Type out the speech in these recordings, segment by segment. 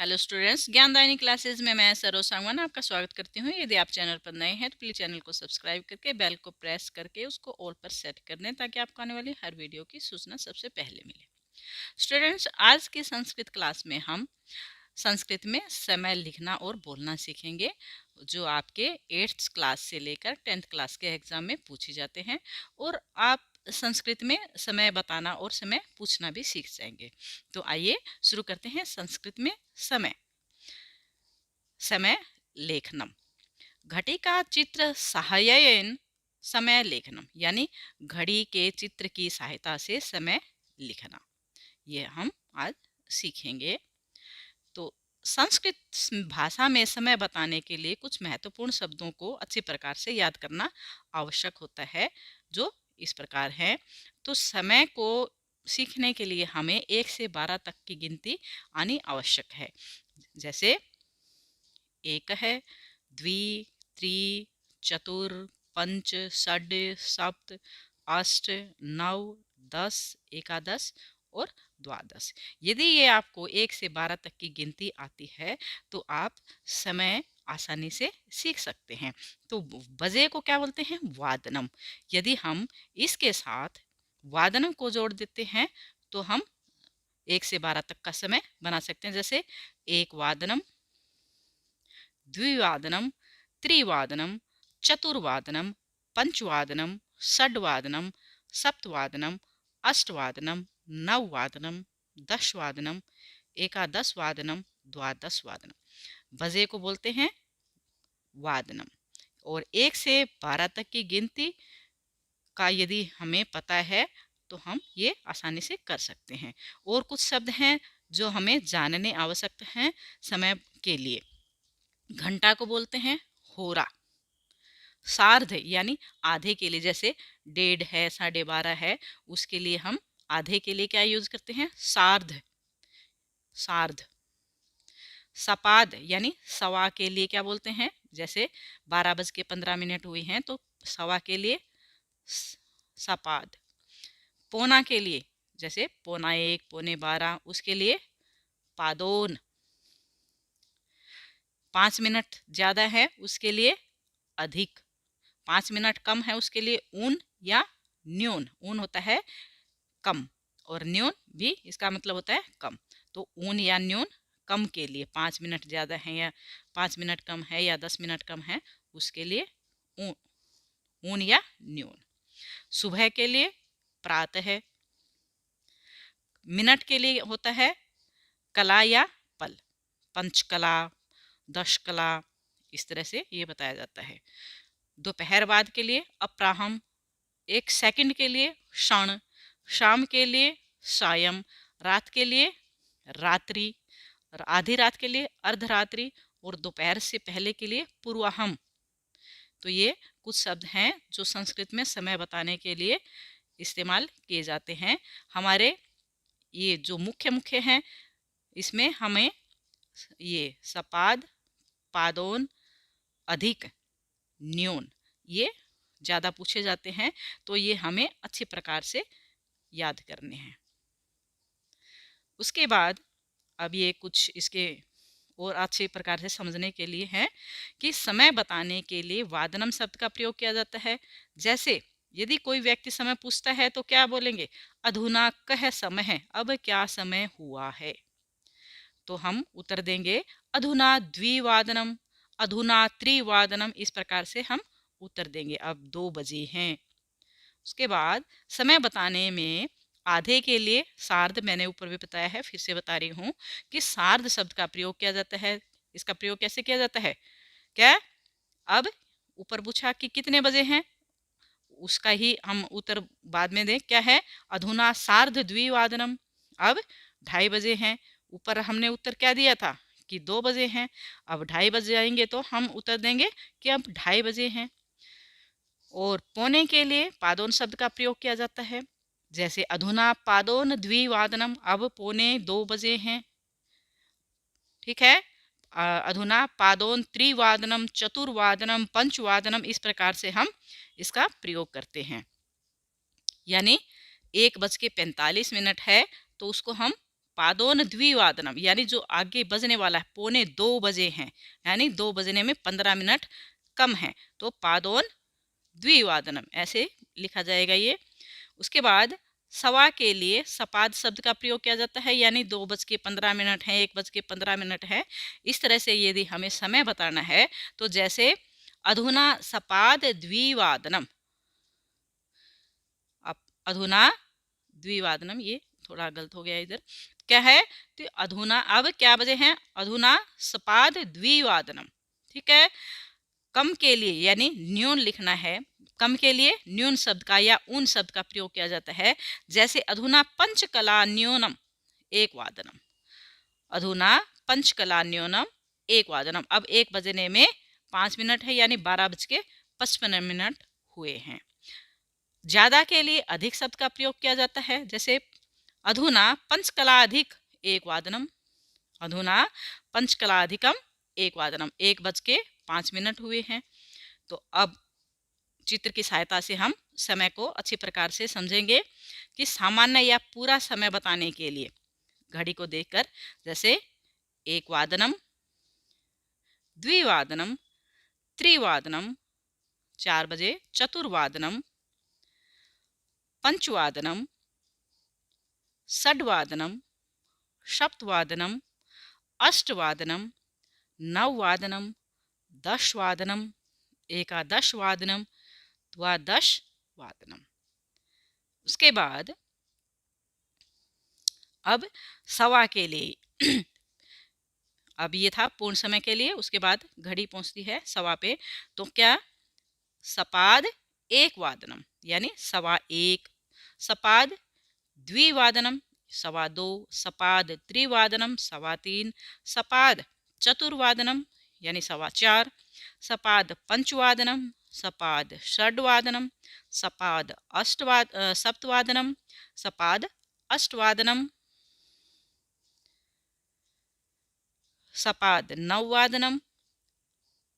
Hello students, ज्ञानदायिनी classes में मैं सरोज सांगवान आपका स्वागत करती हूँ। यदि आप चैनल पर नए हैं तो प्लीज़ चैनल को सब्सक्राइब करके बेल को प्रेस करके उसको ऑल पर सेट कर दें ताकि आपको आने वाली हर वीडियो की सूचना सबसे पहले मिले। स्टूडेंट्स, आज की संस्कृत क्लास में हम संस्कृत में समय लिखना और बोलना सीखेंगे, जो आपके 8th क्लास से लेकर 10th क्लास के एग्ज़ाम में पूछे जाते हैं और आप संस्कृत में समय बताना और समय पूछना भी सीख जाएंगे। तो आइए शुरू करते हैं। संस्कृत में समय समय लेखनम। घटिका चित्र सहायन समय लेखनम, यानी घड़ी के चित्र की सहायता से समय लिखना, ये हम आज सीखेंगे। तो संस्कृत भाषा में समय बताने के लिए कुछ महत्वपूर्ण शब्दों को अच्छी प्रकार से याद करना आवश्यक होता है, जो इस प्रकार है। तो समय को सीखने के लिए हमें 1 से 12 तक की गिनती आनी आवश्यक है। जैसे एक है, द्वि, त्रि, चतुर, पंच, षड, सप्त, अष्ट, नव, 10, एकादश और द्वादश। यदि ये आपको 1 से 12 तक की गिनती आती है तो आप समय आसानी से सीख सकते हैं। तो बजे को क्या बोलते हैं? वादनम। यदि हम इसके साथ वादनम को जोड़ देते हैं तो हम 1 से 12 तक का समय बना सकते हैं। जैसे एक वादनम, द्विवादनम, त्रिवादनम, चतुर्वादनम, पंचवादनम, षड्वादनम, सप्तवादनम, अष्टवादनम, नववादनम, दशवादनम, एकादशवादनम, द्वादशवादनम। बजे को बोलते हैं वादनम। और 1 से 12 तक की गिनती का यदि हमें पता है तो हम ये आसानी से कर सकते हैं। और कुछ शब्द हैं जो हमें जानने आवश्यक हैं समय के लिए। घंटा को बोलते हैं होरा। सार्ध यानी आधे के लिए, जैसे 1:30 है, 12:30 है, उसके लिए हम आधे के लिए क्या यूज करते हैं? सार्ध। सार्ध। सपाद यानी सवा के लिए क्या बोलते हैं? जैसे 12:15 हुई हैं तो सवा के लिए सपाद। पौना के लिए, जैसे 1:15, 1:45, उसके लिए पादोन। 5 मिनट ज़्यादा है उसके लिए अधिक। 5 मिनट कम है उसके लिए ऊन या न्यून। ऊन होता है कम और न्यून भी इसका मतलब होता है कम। तो ऊन या न्यून कम के लिए, 5 मिनट ज़्यादा है या 5 मिनट कम है या 10 मिनट कम है, उसके लिए ऊन, ऊन या न्यून। सुबह के लिए प्रातः है। मिनट के लिए होता है कला या पल। पंचकला, 10 कला, इस तरह से ये बताया जाता है। दोपहर बाद के लिए अपराह्न। 1 सेकंड के लिए क्षण। शाम के लिए सायं। रात के लिए रात्रि। और आधी रात के लिए अर्धरात्रि। और दोपहर से पहले के लिए पूर्वाह्न। तो ये कुछ शब्द हैं जो संस्कृत में समय बताने के लिए इस्तेमाल किए जाते हैं। हमारे ये जो मुख्य मुख्य हैं, इसमें हमें ये सपाद, पादोन, अधिक, न्यून, ये ज़्यादा पूछे जाते हैं, तो ये हमें अच्छी प्रकार से याद करने हैं। उसके बाद अब ये कुछ इसके और अच्छे प्रकार से समझने के लिए है कि समय बताने के लिए वादनम शब्द का प्रयोग किया जाता है। जैसे यदि कोई व्यक्ति समय पूछता है तो क्या बोलेंगे? अधुना कह समय है, अब क्या समय हुआ है? तो हम उत्तर देंगे अधुना द्विवादनम, अधुना त्रिवादनम। इस प्रकार से हम उत्तर देंगे, अब 2 बजे हैं। उसके बाद समय बताने में आधे के लिए सार्ध, मैंने ऊपर भी बताया है, फिर से बता रही हूँ कि सार्ध शब्द का प्रयोग किया जाता है। इसका प्रयोग कैसे किया जाता है? क्या? अब ऊपर पूछा कि कितने बजे हैं, उसका ही हम उत्तर बाद में दें। क्या है? अधुना सार्ध द्विवादनम, अब 2:30 बजे हैं। ऊपर हमने उत्तर क्या दिया था कि 2 बजे हैं। अब 2:30 बजे आएंगे तो हम उत्तर देंगे कि अब 2:30 बजे हैं। और पौने के लिए पादोन शब्द का प्रयोग किया जाता है। जैसे अधुना पादोन द्विवादनम, अब 1:45 बजे हैं। ठीक है। अधुना पादोन त्रिवादनम, चतुर्वादनम, पंचवादनम, इस प्रकार से हम इसका प्रयोग करते हैं। यानी 1:45 है तो उसको हम पादोन द्विवादनम, यानी जो आगे बजने वाला है 1:45 हैं, यानी 2 बजने में 15 मिनट कम है, तो पादोन द्विवादनम ऐसे लिखा जाएगा ये। उसके बाद सवा के लिए सपाद शब्द का प्रयोग किया जाता है, यानी 2:15 है, 1:15 है। इस तरह से यदि हमें समय बताना है तो जैसे अधुना सपाद द्विवादनम, अब अधुना द्विवादनम, ये थोड़ा गलत हो गया इधर, क्या है तो अधुना, अब क्या बजे हैं, अधुना सपाद द्विवादनम, ठीक है। कम के लिए यानी न्यून लिखना है, कम के लिए न्यून शब्द का या उन शब्द का प्रयोग किया जाता है, जैसे अधुना पंचकला न्यूनम एक वादनम, अधुना पंचकला न्यूनम एक वादनम। अब 1 बजने में 5 मिनट है, यानी 12:55 हुए हैं। ज्यादा के लिए अधिक शब्द का प्रयोग किया जाता है, जैसे अधुना पंचकलाधिक एक वादनम, अधुना पंचकलाधिकम एक वादनम, 1:05 हुए हैं। तो अब चित्र की सहायता से हम समय को अच्छी प्रकार से समझेंगे कि सामान्य या पूरा समय बताने के लिए घड़ी को देखकर, जैसे एक वादनम, द्विवादनम, त्रिवादनम 4 बजे, चतुर्वादनम, पंचवादनम, षड्वादनम, सप्तवादनम, अष्टवादनम, नववादनम, दशवादनम, एकादशवादनम, द्वादशवादनम। उसके बाद अब सवा के लिए अब ये था पूर्ण समय के लिए, उसके बाद घड़ी पहुंचती है सवा पे, तो क्या सपाद एक वादनम यानी 1:15, सपाद द्विवादनम 2:15, सपाद त्रिवादनम 3:15, सपाद चतुर्वादनम यानी 4:15, सपाद पंचवादनम, सपाद षड्वादनम, सपाद सप्तवादनम, सपाद अष्टवादनम, सपाद नववादनम,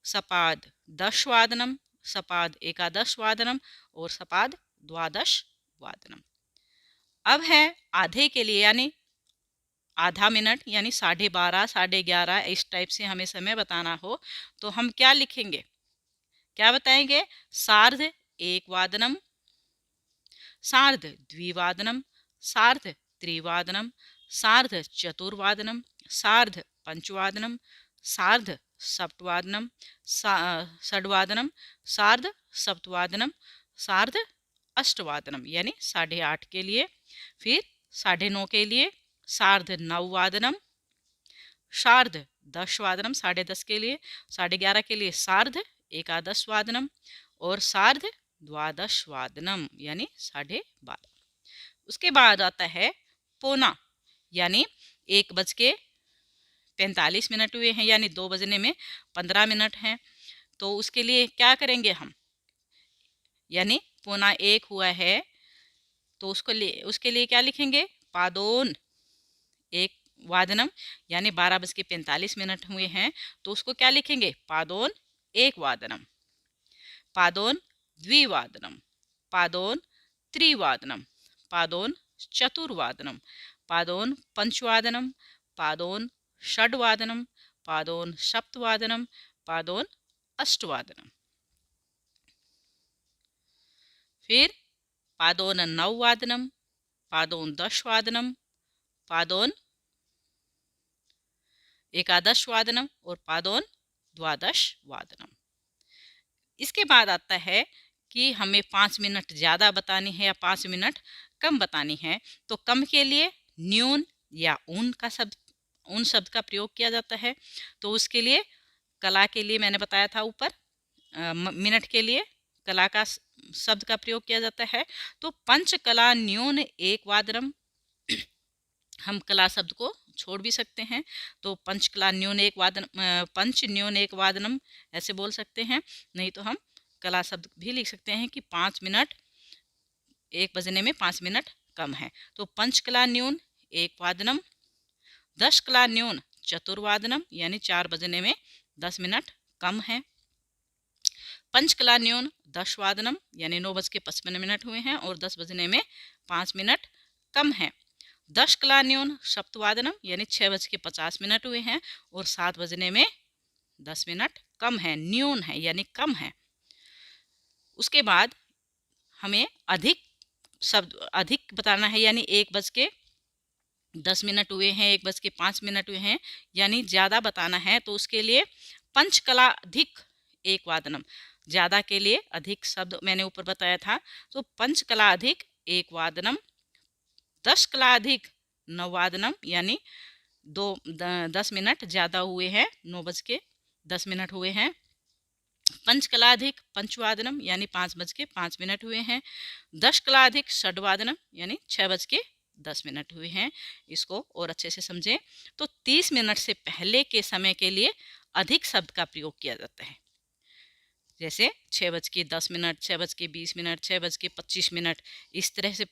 सपाद दशवादनम, सपाद एकादशवादनम और सपाद द्वादशवादनम। अब है आधे के लिए, यानी आधा मिनट, यानी 12:30, 11:30, इस टाइप से हमें समय बताना हो तो हम क्या लिखेंगे, क्या बताएंगे, सार्ध एक वादनम, सार्ध द्विवादनम, सार्ध त्रिवादनम, सार्ध चतुर्वादनम, सार्ध पंचवादनम, सार्ध सप्तवादनम, षड्वादनम, सार्ध सप्तवादनम, सार्ध अष्टवादनम, यानी 8:30 के लिए। फिर 9:30 के लिए सार्ध नववादनम, सार्ध दशवादनम 10:30 के लिए, 11:30 के लिए सार्ध एकादशवादनम और सार्ध द्वादशवादनम यानी 12:30। उसके बाद आता है पौना, यानी 1:45 हुए हैं, यानी 2 बजने में 15 मिनट हैं। तो उसके लिए क्या करेंगे हम, यानी 1:15 हुआ है तो उसके लिए क्या लिखेंगे, पादोन एक वादनम, यानी 12:45 हुए हैं तो उसको क्या लिखेंगे, पादोन एक वादनम, पादोन द्विवादनम, पादोन त्रिवादनम, पादोन चतुर्वादनम, पादोन पंचवादनम, पादोन षड्वादनम, पादोन सप्तवादनम, पादोन अष्टवादनम। फिर पादोन नववादनम, पादोन दशवादनम, पादोन एकादशवादनम और पादोन द्वादशवादनम। इसके बाद आता है कि हमें 5 मिनट ज़्यादा बतानी है या 5 मिनट कम बतानी है, तो कम के लिए न्यून या उन शब्द का प्रयोग किया जाता है। तो उसके लिए कला के लिए मैंने बताया था ऊपर, मिनट के लिए कला का शब्द का प्रयोग किया जाता है। तो पंचकला न्यून एक वादनम, हम कला शब्द को छोड़ भी सकते हैं, तो पंचकला न्यून एक वादन, पंच न्यून एक वादनम ऐसे बोल सकते हैं। नहीं तो हम कला शब्द भी लिख सकते हैं कि 5 मिनट, 1 बजने में 5 मिनट कम है। तो पंचकला न्यून एक वादनम, 10 कला न्यून चतुर्वादनम, यानी 4 बजने में 10 मिनट कम है। पंचकला न्यून 10 वादनम, यानी 9:55 हुए हैं और 10 बजने में 5 मिनट कम है। 10 कला न्यून सप्तवादनम यानी 6:50 हुए हैं और 7 बजने में 10 मिनट कम है, न्यून है यानी कम है। उसके बाद हमें अधिक शब्द अधिक बताना है, यानी 1:10 हुए हैं, 1:05 हुए हैं, यानी ज़्यादा बताना है। तो उसके लिए पंचकलाधिक एक वादनम, ज़्यादा के लिए अधिक शब्द मैंने ऊपर बताया था। तो पंचकलाधिक एक वादनम, 10 कलाधिक नववादनम यानी 10 मिनट ज़्यादा हुए हैं, 9:10 हुए हैं। पंचकलाधिक पंचवादनम यानी 5:05 हुए हैं। 10 कलाधिक षड्वादनम यानी 6:10 हुए हैं। इसको और अच्छे से समझें तो 30 मिनट से पहले के समय के लिए अधिक शब्द का प्रयोग किया जाता है, जैसे 6:10, 6:20, 6:25, इस तरह से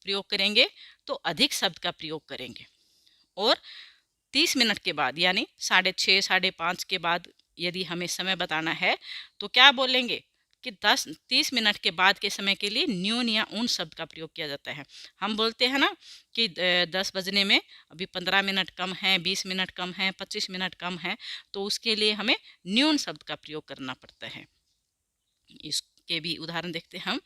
प्रयोग करेंगे तो अधिक शब्द का प्रयोग करेंगे। और 30 मिनट के बाद यानी 6:30, 5:30 के बाद यदि हमें समय बताना है तो क्या बोलेंगे कि 30 मिनट के बाद के समय के लिए न्यून या उन शब्द का प्रयोग किया जाता है। हम बोलते हैं ना कि 10 बजने में अभी 15 मिनट कम है, 20 मिनट कम है, 25 मिनट कम है, तो उसके लिए हमें न्यून शब्द का प्रयोग करना पड़ता है। इसके भी उदाहरण देखते हैं हम।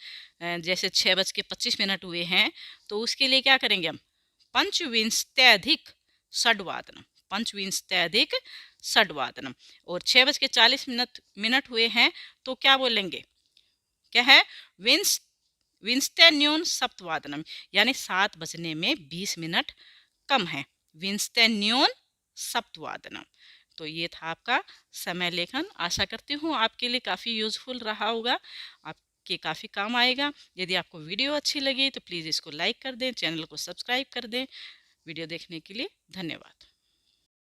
जैसे 6:25 हुए हैं तो उसके लिए क्या करेंगे हम, पंचविंशत्यधिक षड्वादनम, पंचविंशत्यधिक षड्वादनम। और 6:40 हुए हैं तो क्या बोलेंगे, क्या है, विंशत्यन्यून सप्तवादनम यानी 7 बजने में 20 मिनट कम है, विंशत्यन्यून सप्तवादनम। तो ये था आपका समय लेखन। आशा करती हूँ आपके लिए काफ़ी यूज़फुल रहा होगा, आपके काफ़ी काम आएगा। यदि आपको वीडियो अच्छी लगी तो प्लीज़ इसको लाइक कर दें, चैनल को सब्सक्राइब कर दें। वीडियो देखने के लिए धन्यवाद।